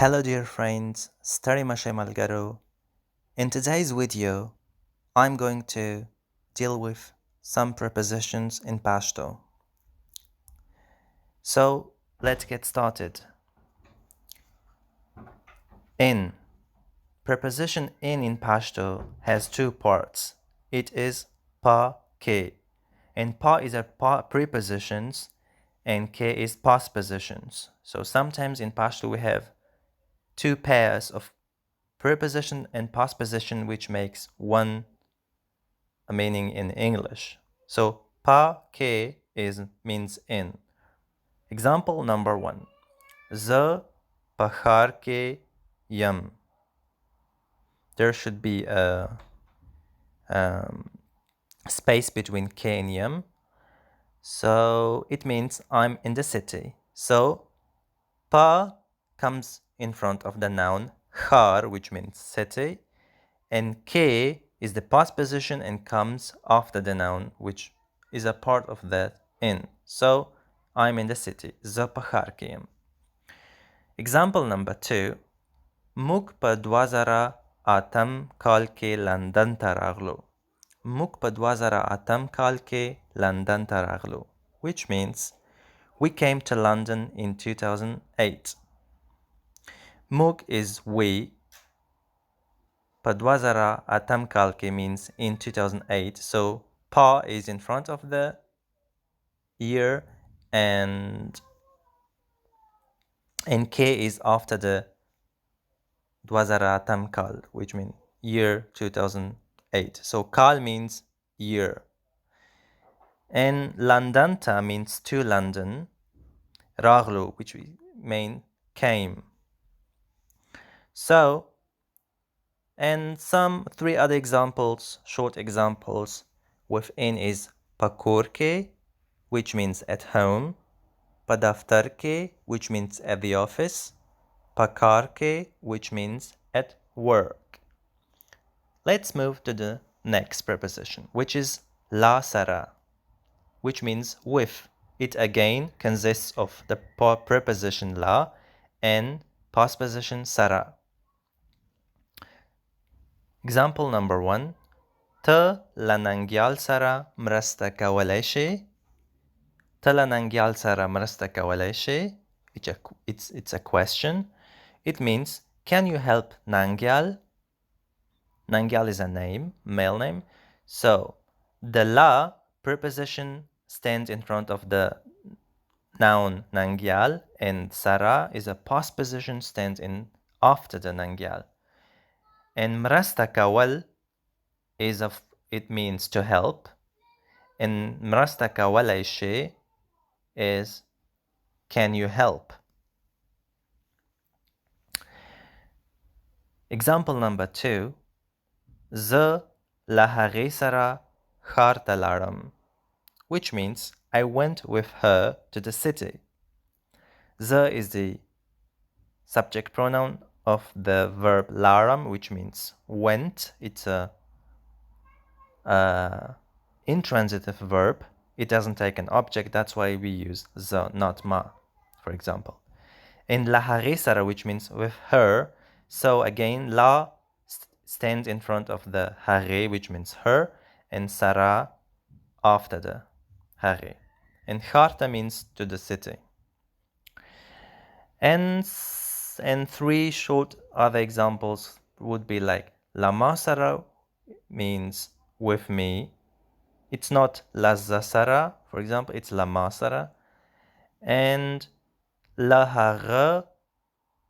Hello dear friends, Stary Mashay Malgaro. In today's video, I'm going to deal with some prepositions in Pashto. So let's get started. In. Preposition in Pashto has two parts. It is pa, ke. And pa is a prepositions and ke is postpositions. So sometimes in Pashto we have two pairs of preposition and postposition which makes one meaning in English. So pa ke means in. Example number 1. Z pahar ke yam. There should be a space between ke and yam. So it means I'm in the city. So pa comes in front of the noun khar, which means city, and ke is the postposition and comes after the noun, which is a part of that in. So I'm in the city. Z pahar ke yam. Example number 2. Muk pa 2008 کال کې لندن ته راغلو. موږ په 2008 کال کې لندن ته راغلو, which means we came to London in 2008. موږ is we. په 2008 کال کې means in 2008. So pa is in front of the year and k is after the 2008 kal, which means year 2008. So kal means year. And Landanta means to London. Raglu, which we mean came. So, and some 3 other examples, short examples within is pakurke, which means at home. Padaftarke, which means at the office. Pakarke, which means at work. Let's move to the next preposition, which is la sara, which means with. It again consists of the preposition la and postposition sara. Example number 1. Ta la nangyal sara mrasta kawalai shi. Ta la nangyal sara mrasta kawalai shi. It's a question. It means, can you help Nangyal? Nangyal is a name, male name. So the la preposition stands in front of the noun Nangyal, and Sara is a postposition stands in after the Nangyal. And Mrasta Kawal it means to help. And Mrasta Kawalaishe is can you help? Example number 2. Z la haghe sara khar ta laram, which means I went with her to the city. Z is the subject pronoun of the verb laram, which means went. It's a intransitive verb. It doesn't take an object. That's why we use z, not ma, for example. And la haghe sara, which means with her. So again, la stands in front of the haghe, which means her, and sara after the haghe. And kharta means to the city. And 3 short other examples would be like lama sara means with me. It's not lazza sara, for example, it's lama sara. And la haghe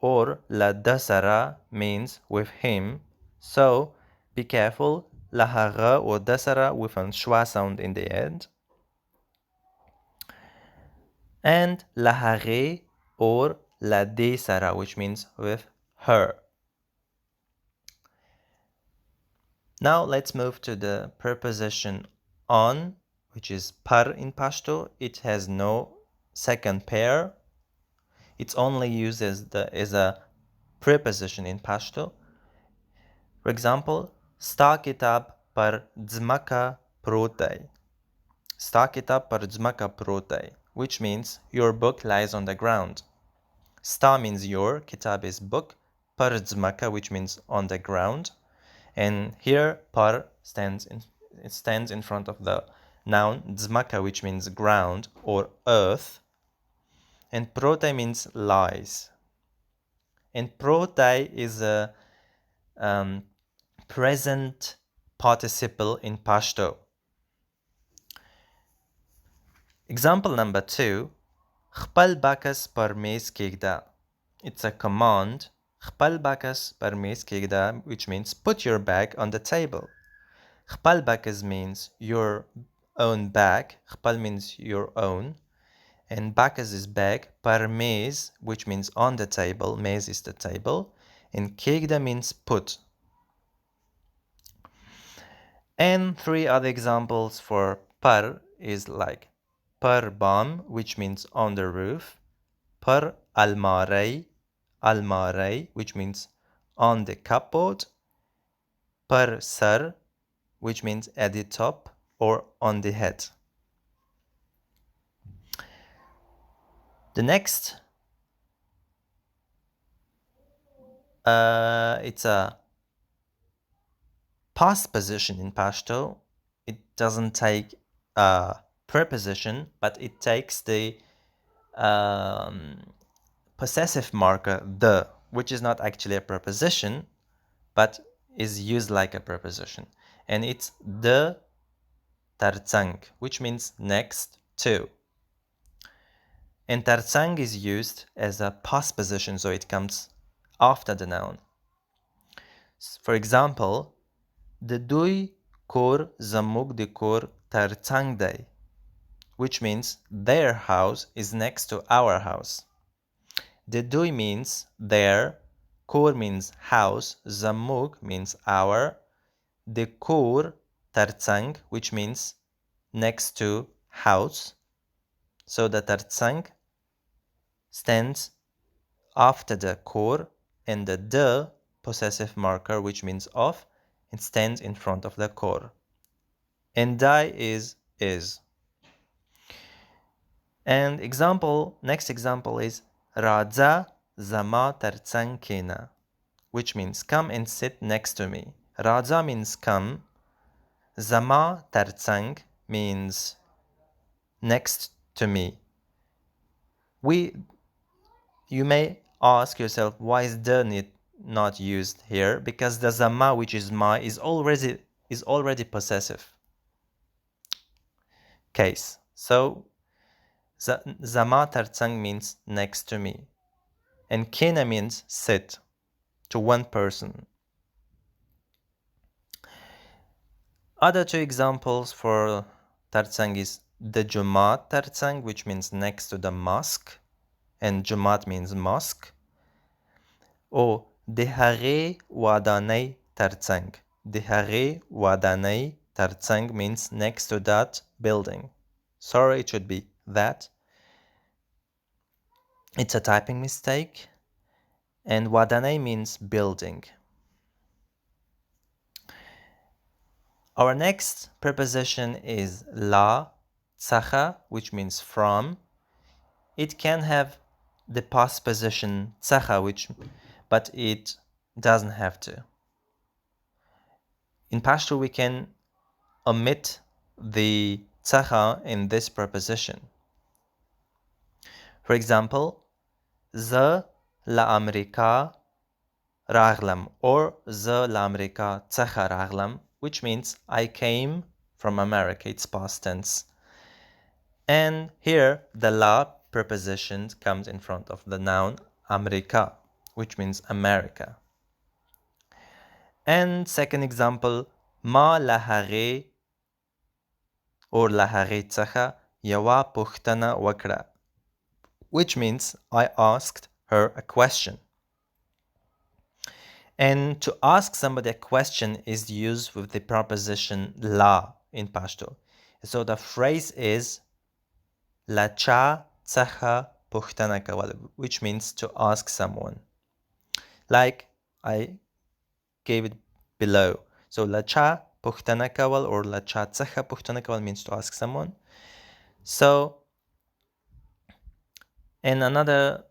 or la dasara means with him. So be careful, la haghe or dasara with an schwa sound in the end. And la haghe or la desara, which means with her. Now let's move to the preposition on, which is par in Pashto. It has no second pair. It's only used as a preposition in Pashto. For example, sta kitab par dzmaka protay. Sta kitab par dzmaka protay, which means your book lies on the ground. Sta means your, kitab is book, par dzmaka, which means on the ground. And here par stands in front of the noun dzmaka, which means ground or earth. And protai means lies. And protai is a present participle in Pashto. Example number 2. Khpal bakas par mez kegda. It's a command. Khpal bakas par mez kegda, which means put your bag on the table. Khpal bakas means your own bag. Khpal means your own. And bakas is bag. Par mez, which means on the table. Mez is the table. And kegda means put. And 3 other examples for par is like par bam, which means on the roof. Par almarei, which means on the cupboard. Par sar, which means at the top or on the head. The next, it's a past position in Pashto. It doesn't take a preposition, but it takes the possessive marker the, which is not actually a preposition, but is used like a preposition. And it's the tartsang, which means next to. And tartsang is used as a past position, so it comes after the noun. For example, the dui kor zamug de kor tartsang day, which means their house is next to our house. The dui means their, kor means house, zamug means our, the kor tartsang, which means next to house. So the tartsang stands after the kor, and the de possessive marker, which means of, it stands in front of the kor. And dai is. And next example is Radza zama tartsang kena, which means come and sit next to me. Radza means come. Zama tartsang means next to me. You may ask yourself, why is the not used here? Because the zama, which is ma, is already possessive case. So zama tartsang means next to me, and kena means sit to one person. Other 2 examples for tartsang is the jumat tartsang, which means next to the mosque, and jumat means mosque. Or dehare wadanei tartsang. Dehare wadanei tartsang means next to that building. Sorry, it should be that. It's a typing mistake. And wadanei means building. Our next preposition is la tsacha, which means from. It can have the past position tsacha, but it doesn't have to. In Pashto, we can omit the tsacha in this preposition. For example, the la America raglam, or the la America tsacha raglam, which means I came from America. It's past tense. And here the la preposition comes in front of the noun America, which means America. And second example, ma lahare or lahare tsacha yawa puchtana wakra, which means I asked her a question. And to ask somebody a question is used with the preposition la in Pashto. So the phrase is la cha tsacha puchtana kawal, which means to ask someone. Like I gave it below. So la cha puchtana kawal or la cha tsacha puchtana kawal means to ask someone. So, and another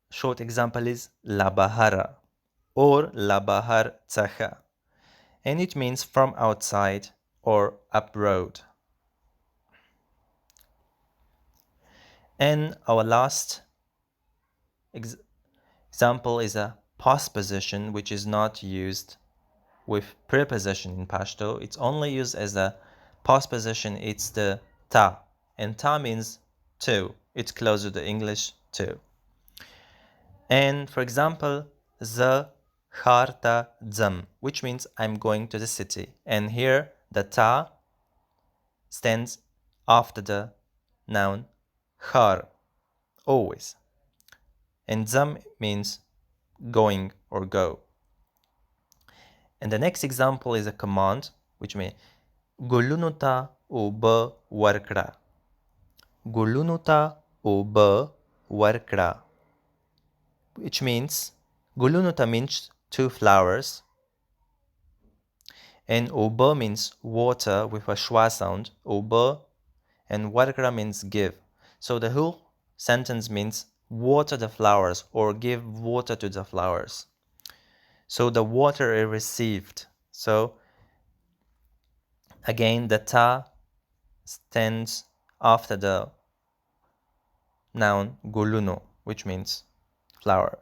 short example is La Bahara or La Bahar Tsaha, and it means from outside or abroad. And our last example is a postposition, which is not used with preposition in Pashto. It's only used as a postposition. It's the ta, and ta means to. It's closer to English to. And for example, the kharta dzam, which means I'm going to the city. And here the ta stands after the noun khar, always. And dzam means going or go. And the next example is a command, which means Gulunuta uba warkra. Gulunuta uba warkra. Which means Gulunuta means 2 flowers. And uba means water with a schwa sound. Uba, and warkra means give. So the whole sentence means water the flowers or give water to the flowers. So the water is received. So again, the ta stands after the noun guluno, which means flower.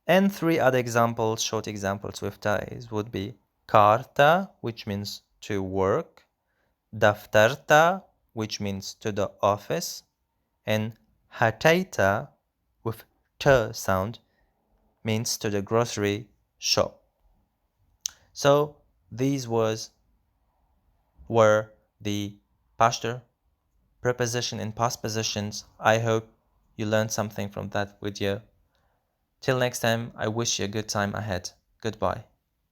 And 3 other examples, short examples with ta would be karta, which means to work, daftarta, which means to the office, and hataita with t sound means to the grocery shop. So these were the Pashto preposition and postpositions. I hope you learned something from that video. Till next time, I wish you a good time ahead. Goodbye.